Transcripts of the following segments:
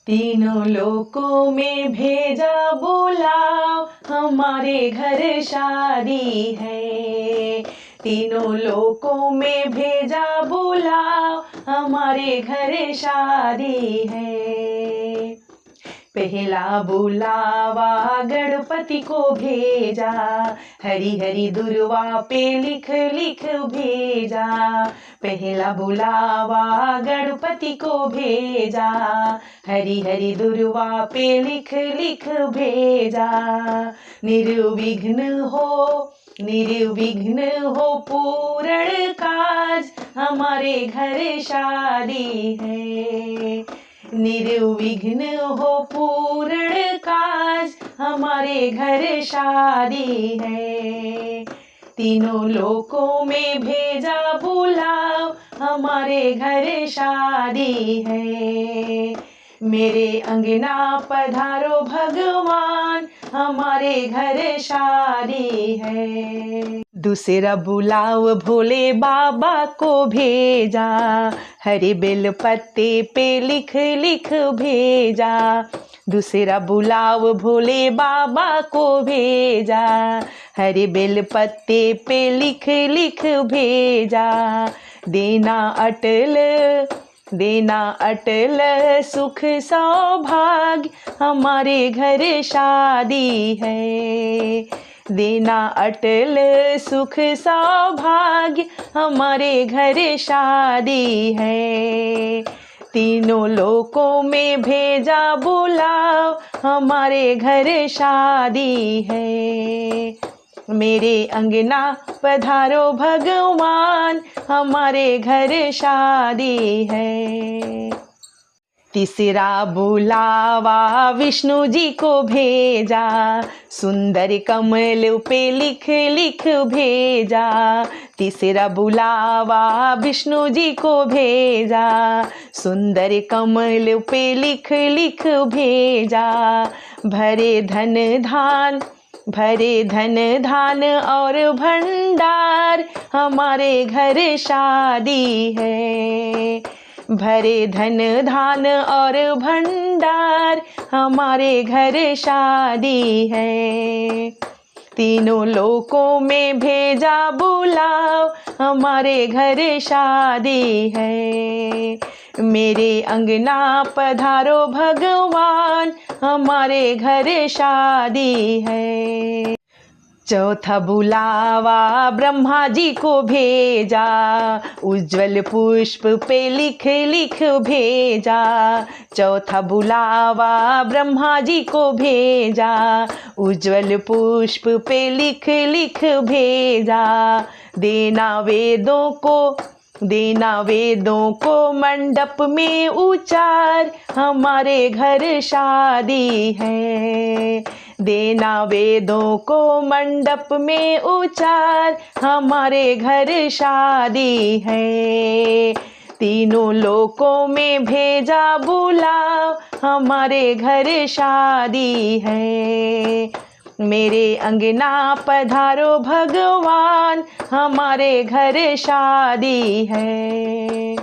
तीनों लोकों में भेजा बुलाओ, हमारे घर शादी है। तीनों लोकों में भेजा बुलाओ, हमारे घर शादी है। पहला बुलावा गणपति को भेजा, हरी हरी दुर्वा पे लिख लिख भेजा। पहला बुलावा गणपति को भेजा, हरी हरी दुर्वा पे लिख लिख भेजा। निर्विघ्न हो पूर्ण काज, हमारे घर शादी है। निर्विघ्न हो पूर्ण काज, हमारे घर शादी है। तीनों लोकों में भेजा बुलाओ, हमारे घर शादी है। मेरे अंगना पधारो भगवान, हमारे घर शादी है। दूसरा बुलाओ भोले बाबा को भेजा, हरे बेल पत्ते पे लिख लिख भेजा। दूसरा बुलाओ भोले बाबा को भेजा, हरे बेल पत्ते पे लिख लिख भेजा। देना अटल सुख सौभाग्य, हमारे घर शादी है। देना अटल सुख सौभाग्य, हमारे घर शादी है। तीनों लोकों में भेजा बुलाओ, हमारे घर शादी है। मेरे अंगना पधारो भगवान, हमारे घर शादी है। तीसरा बुलावा विष्णु जी को भेजा, सुंदर कमल पे लिख लिख भेजा। तीसरा बुलावा विष्णु जी को भेजा, सुंदर कमल पे लिख लिख भेजा। भरे धन धान और भंडार, हमारे घर शादी है। भरे धन धान और भंडार, हमारे घर शादी है। तीनों लोकों में भेजा बुलाओ, हमारे घर शादी है। मेरे अंगना पधारो भगवान, हमारे घर शादी है। चौथा बुलावा ब्रह्मा जी को भेजा, उज्जवल पुष्प पे लिख लिख भेजा। चौथा बुलावा ब्रह्मा जी को भेजा, उज्जवल पुष्प पे लिख लिख भेजा। देना वेदों को मंडप में उचार, हमारे घर शादी है। देना वेदों को मंडप में उचार, हमारे घर शादी है। तीनों लोकों में भेजा बुलाओ, हमारे घर शादी है। मेरे अंगना पधारो भगवान, हमारे घर शादी है।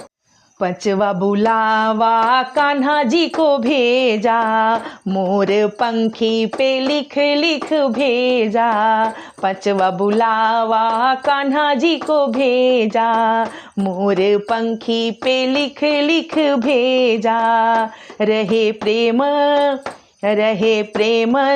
पांचवा बुलावा कान्हा जी को भेजा, मोर पंखी पे लिख लिख भेजा। पांचवा बुलावा कान्हा जी को भेजा, मोर पंखी पे लिख लिख भेजा। रहे प्रेम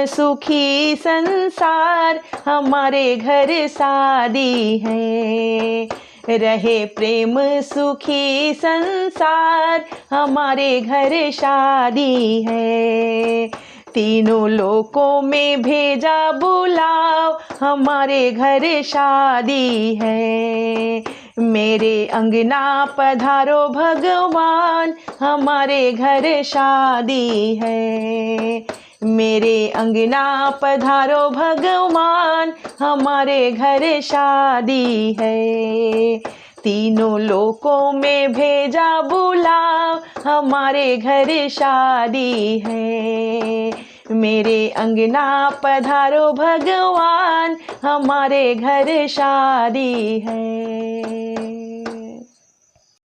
सुखी संसार, हमारे घर शादी है। रहे प्रेम सुखी संसार, हमारे घर शादी है। तीनों लोकों में भेजा बुलाओ, हमारे घर शादी है। मेरे अंगना पधारो भगवान, हमारे घर शादी है। मेरे अंगना पधारो भगवान, हमारे घर शादी है। तीनों लोकों में भेजा बुलाओ, हमारे घर शादी है। मेरे अंगना पधारो भगवान, हमारे घर शादी है।